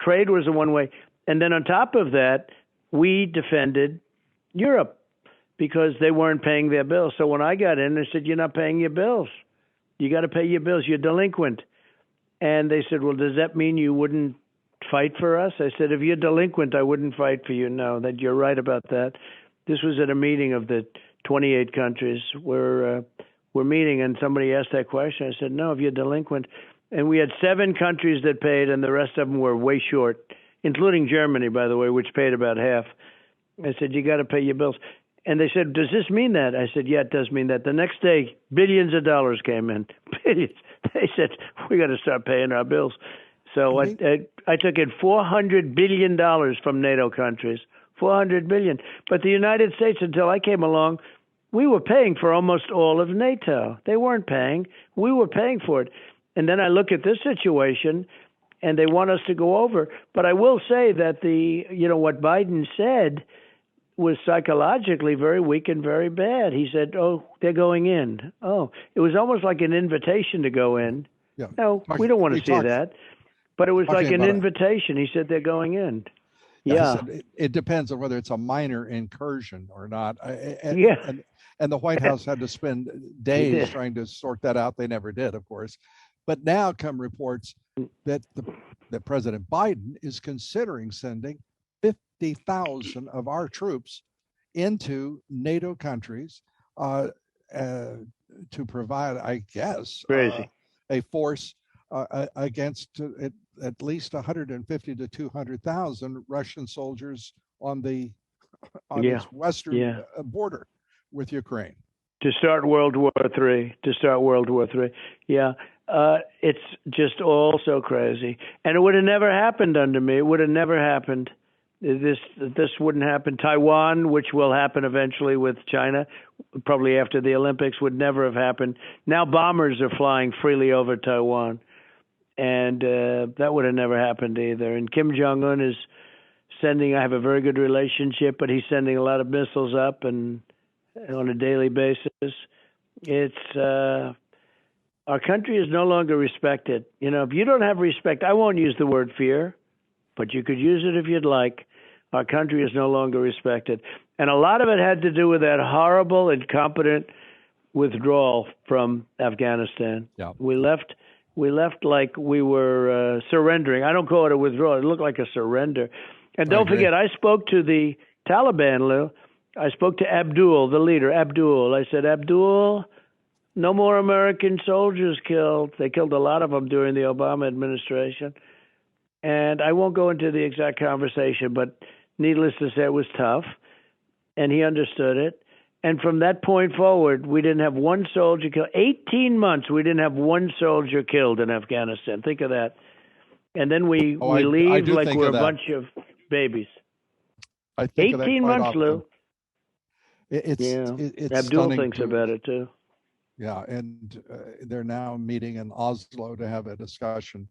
trade was a one way. And then on top of that, we defended Europe because they weren't paying their bills. So when I got in, they said, you're not paying your bills. You got to pay your bills. You're delinquent. And they said, well, does that mean you wouldn't fight for us? I said, if you're delinquent, I wouldn't fight for you. No, that you're right about that. This was at a meeting of the 28 countries where we're meeting, and somebody asked that question. I said, no, if you're delinquent. And we had 7 countries that paid, and the rest of them were way short, including Germany, by the way, which paid about half. I said, you got to pay your bills. And they said, does this mean that? I said, yeah, it does mean that. The next day, billions of dollars came in. Billions. They said, we got to start paying our bills. So I took in $400 billion from NATO countries, $400 billion. But the United States, until I came along, we were paying for almost all of NATO. They weren't paying. We were paying for it. And then I look at this situation, and they want us to go over. But I will say that what Biden said was psychologically very weak and very bad. He said, oh, they're going in. Oh, it was almost like an invitation to go in. Yeah. No, we don't want to see that. But it was like an invitation. He said they're going in. Yeah. He said it depends on whether it's a minor incursion or not. And the White House had to spend days trying to sort that out. They never did, of course. But now come reports that that President Biden is considering sending 50,000 of our troops into NATO countries to provide, I guess, a force against at least 150 to 200,000 Russian soldiers on this western border with Ukraine. To start World War III. Yeah. It's just all so crazy. And it would have never happened under me. It would have never happened. This wouldn't happen. Taiwan, which will happen eventually with China, probably after the Olympics, would never have happened. Now bombers are flying freely over Taiwan. And that would have never happened either. And Kim Jong-un is I have a very good relationship, but he's sending a lot of missiles up and on a daily basis. It's our country is no longer respected. If you don't have respect, I won't use the word fear, but you could use it if you'd like. Our country is no longer respected. And a lot of it had to do with that horrible, incompetent withdrawal from Afghanistan. Yeah. We left like we were surrendering. I don't call it a withdrawal. It looked like a surrender. And don't forget, I spoke to the Taliban, Lou. I spoke to Abdul, the leader, Abdul. I said, Abdul, no more American soldiers killed. They killed a lot of them during the Obama administration. And I won't go into the exact conversation, but needless to say, it was tough. And he understood it. And from that point forward, we didn't have one soldier killed. 18 months, we didn't have one soldier killed in Afghanistan. Think of that. And then we leave like we're a bunch of babies. I think 18 months, often. Lou. It's Abdul thinks about it, too. Yeah, and they're now meeting in Oslo to have a discussion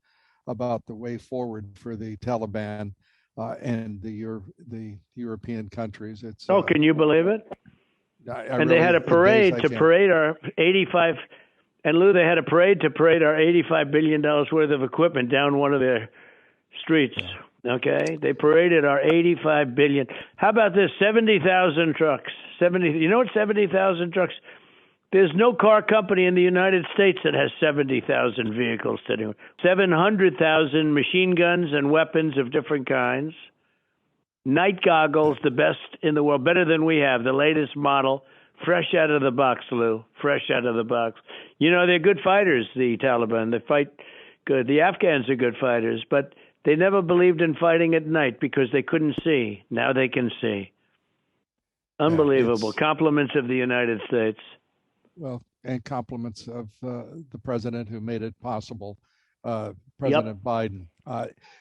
about the way forward for the Taliban and the European countries. Can you believe it? They had a parade to parade our 85, and Lou, they had a parade to parade our $85 billion worth of equipment down one of their streets. Okay, they paraded our 85 billion. How about this? 70,000 trucks. 70. You know what? 70,000 trucks. There's no car company in the United States that has 70,000 vehicles sitting. 700,000 machine guns and weapons of different kinds. Night goggles, the best in the world, better than we have. The latest model, fresh out of the box, Lou. Fresh out of the box. They're good fighters, the Taliban. They fight good. The Afghans are good fighters, but they never believed in fighting at night because they couldn't see. Now they can see. Unbelievable. Compliments of the United States. Well, and compliments of the president who made it possible, President Biden.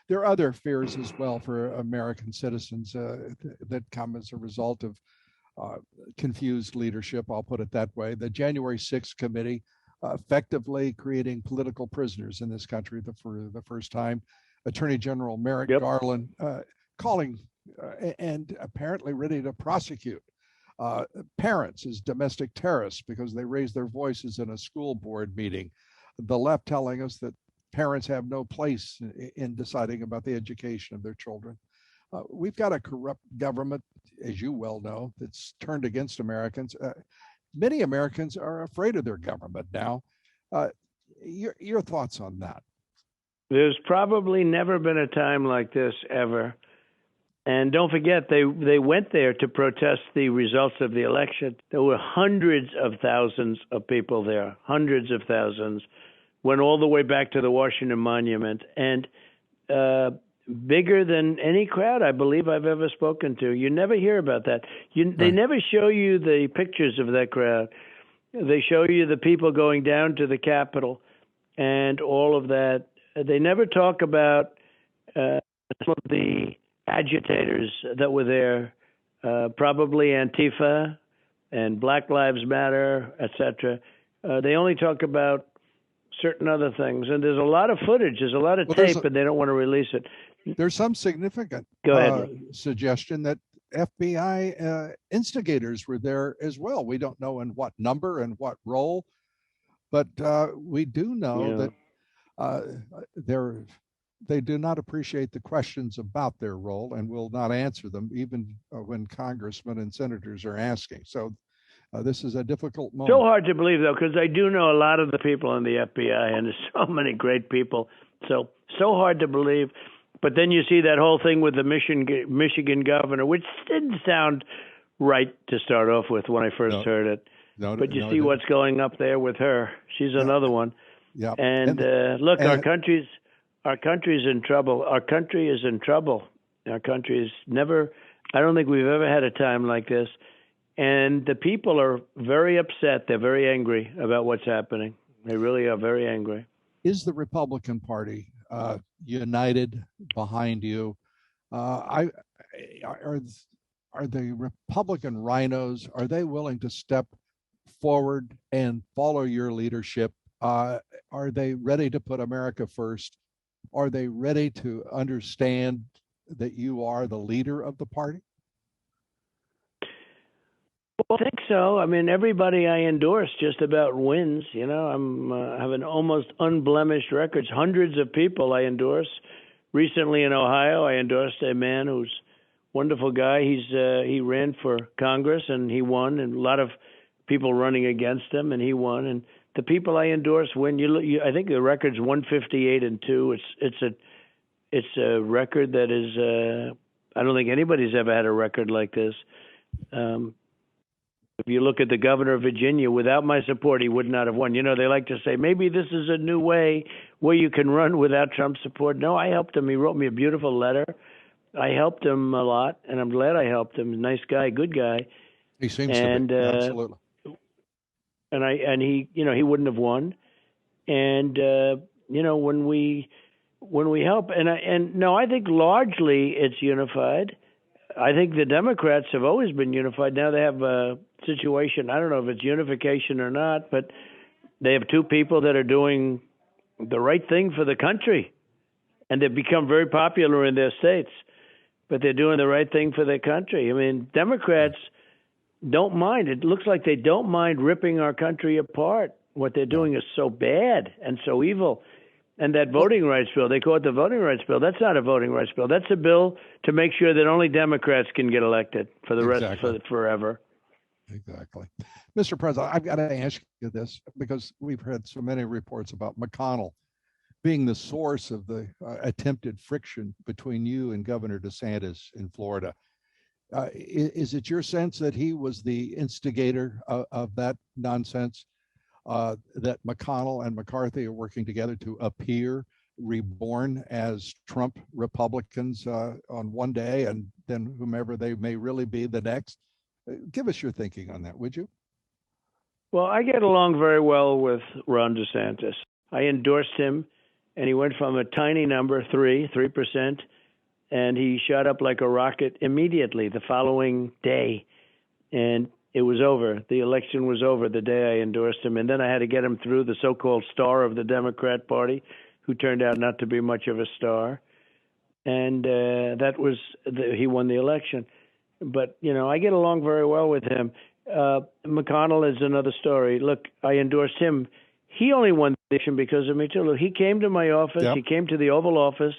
There are other fears as well for American citizens that come as a result of confused leadership, I'll put it that way. The January 6th committee effectively creating political prisoners in this country for the first time. Attorney General Merrick Garland calling and apparently ready to prosecute parents as domestic terrorists because they raised their voices in a school board meeting. The left telling us that parents have no place in deciding about the education of their children. We've got a corrupt government, as you well know, that's turned against Americans. Many Americans are afraid of their government now. Your thoughts on that? There's probably never been a time like this ever. And don't forget, they went there to protest the results of the election. There were hundreds of thousands of people there, hundreds of thousands, went all the way back to the Washington Monument, and bigger than any crowd I believe I've ever spoken to. You never hear about that. They never show you the pictures of that crowd. They show you the people going down to the Capitol and all of that. They never talk about some of the agitators that were there, probably Antifa and Black Lives Matter, etc. They only talk about certain other things, and there's a lot of footage, there's a lot of tape, and they don't want to release it. There's some significant suggestion that FBI instigators were there as well. We don't know in what number and what role, but we do know that they do not appreciate the questions about their role and will not answer them, even when congressmen and senators are asking. So this is a difficult moment. So hard to believe, though, because I do know a lot of the people in the FBI, and there's so many great people. So hard to believe. But then you see that whole thing with the Michigan governor, which didn't sound right to start off with when I first heard it. But you see what's going up there with her. She's another one. Yeah. And look, our country's in trouble. Our country is in trouble. Our country is never, I don't think we've ever had a time like this. And the people are very upset. They're very angry about what's happening. They really are very angry. Is the Republican Party united behind you? Are the Republican rhinos, are they willing to step forward and follow your leadership? Are they ready to put America first? Are they ready to understand that you are the leader of the party? Well, I think so. I mean, everybody I endorse just about wins. You know, I have an almost unblemished record. Hundreds of people I endorse. Recently in Ohio, I endorsed a man who's a wonderful guy. He ran for Congress and he won, and a lot of people running against him, and he won. And the people I endorse win. I think the record's 158-2. It's a record that is. I don't think anybody's ever had a record like this. If you look at the governor of Virginia, without my support, he would not have won. You know, they like to say, maybe this is a new way where you can run without Trump's support. No, I helped him. He wrote me a beautiful letter. I helped him a lot, and I'm glad I helped him. Nice guy, good guy. He seems to be, absolutely. And he, you know, he wouldn't have won. And, you know, when we help, I think largely it's unified. I think the Democrats have always been unified. Now they have a situation, I don't know if it's unification or not, but they have two people that are doing the right thing for the country. And they've become very popular in their states. But they're doing the right thing for their country. I mean, Democrats don't mind. It looks like they don't mind ripping our country apart. What they're doing is so bad and so evil. And that voting rights bill, they call it the voting rights bill. That's not a voting rights bill. That's a bill to make sure that only Democrats can get elected for the rest forever. Exactly. Mr. President, I've got to ask you this because we've heard so many reports about McConnell being the source of the attempted friction between you and Governor DeSantis in Florida. Is it your sense that he was the instigator of that nonsense? That McConnell and McCarthy are working together to appear reborn as Trump Republicans on one day, and then whomever they may really be the next? Give us your thinking on that, would you? Well, I get along very well with Ron DeSantis. I endorsed him, and he went from a tiny number, 3%, and he shot up like a rocket immediately the following day. And it was over. The election was over the day I endorsed him. And then I had to get him through the so-called star of the Democrat Party, who turned out not to be much of a star. And he won the election. But, you know, I get along very well with him. McConnell is another story. Look, I endorsed him. He only won because of me too. Look, he came to my office. Yep. He came to the Oval Office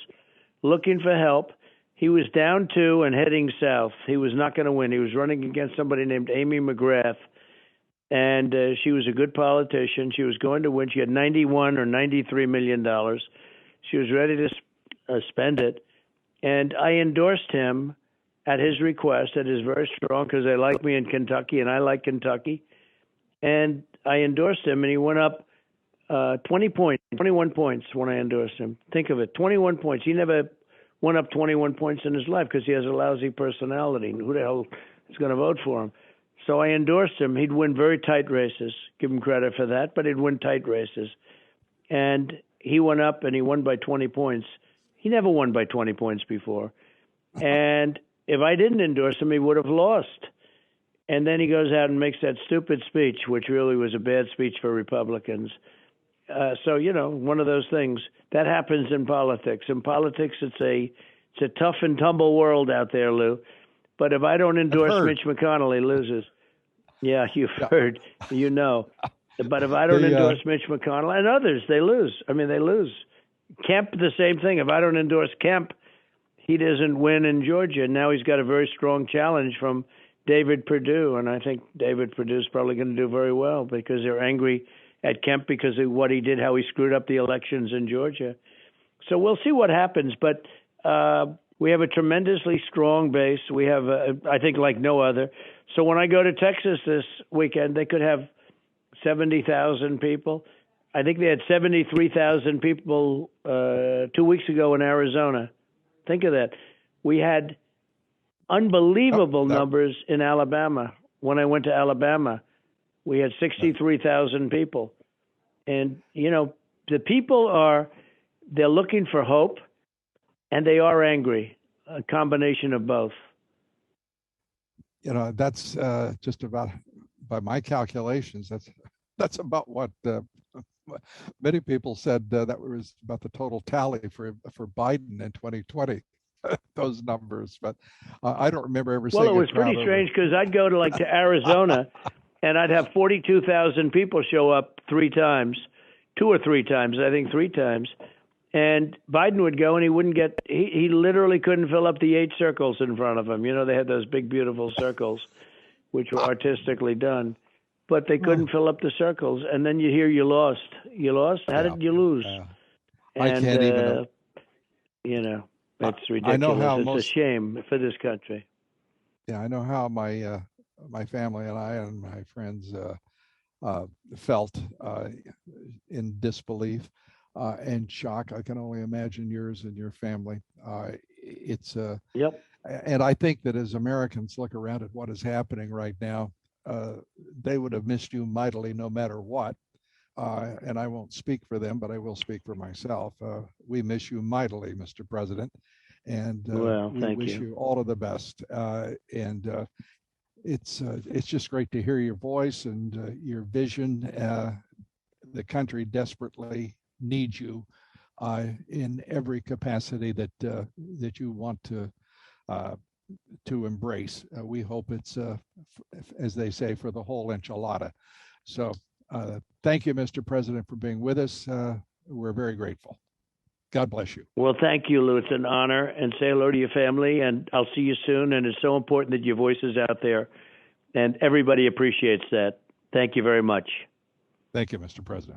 looking for help. He was down 2 and heading south. He was not going to win. He was running against somebody named Amy McGrath, and she was a good politician. She was going to win. She had $91 or $93 million. She was ready to spend it, and I endorsed him at his request. It is very strong because they like me in Kentucky, and I like Kentucky. And I endorsed him, and he went up 20 points, 21 points when I endorsed him. Think of it, 21 points. He never went up 21 points in his life because he has a lousy personality. Who the hell is going to vote for him? So I endorsed him. He'd win very tight races. Give him credit for that, but he'd win tight races. And he went up and he won by 20 points. He never won by 20 points before. And if I didn't endorse him, he would have lost. And then he goes out and makes that stupid speech, which really was a bad speech for Republicans. So, one of those things that happens in politics. In politics, it's a tough and tumble world out there, Lou. But if I don't endorse Mitch McConnell, he loses. Yeah, you've heard, But if I don't endorse Mitch McConnell and others, they lose. I mean, they lose. Kemp, the same thing. If I don't endorse Kemp, he doesn't win in Georgia. Now he's got a very strong challenge from David Perdue, and I think David Perdue's probably going to do very well because they're angry at Kemp because of what he did, how he screwed up the elections in Georgia. So we'll see what happens, but we have a tremendously strong base. We have, I think, like no other. So when I go to Texas this weekend, they could have 70,000 people. I think they had 73,000 people 2 weeks ago in Arizona. Think of that. We had unbelievable numbers in Alabama. When I went to Alabama, we had 63,000 people. And, the people they're looking for hope, and they are angry, a combination of both. That's just about, by my calculations, that's about what many people said that was about the total tally for Biden in 2020. Those numbers, but I don't remember ever seeing. Well, it was pretty strange because I'd go to Arizona, and I'd have 42,000 people show up 3 times, 2 or 3 times, I think 3 times, and Biden would go and he wouldn't get. He literally couldn't fill up the 8 circles in front of him. They had those big, beautiful circles, which were artistically done, but they couldn't fill up the circles. And then you hear you lost. You lost. How did you lose? I can't even. It's ridiculous. I know how it's a shame for this country. Yeah, I know how my family and I and my friends felt in disbelief and shock. I can only imagine yours and your family. It's yep. And I think that as Americans look around at what is happening right now, they would have missed you mightily no matter what. And I won't speak for them, but I will speak for myself. We miss you mightily, Mr. President, and we wish you all of the best. And it's just great to hear your voice and your vision. The country desperately needs you in every capacity that you want to embrace. We hope it's, as they say, for the whole enchilada. So. Thank you, Mr. President, for being with us. We're very grateful. God bless you. Well, thank you, Lou. It's an honor. And say hello to your family. And I'll see you soon. And it's so important that your voice is out there. And everybody appreciates that. Thank you very much. Thank you, Mr. President.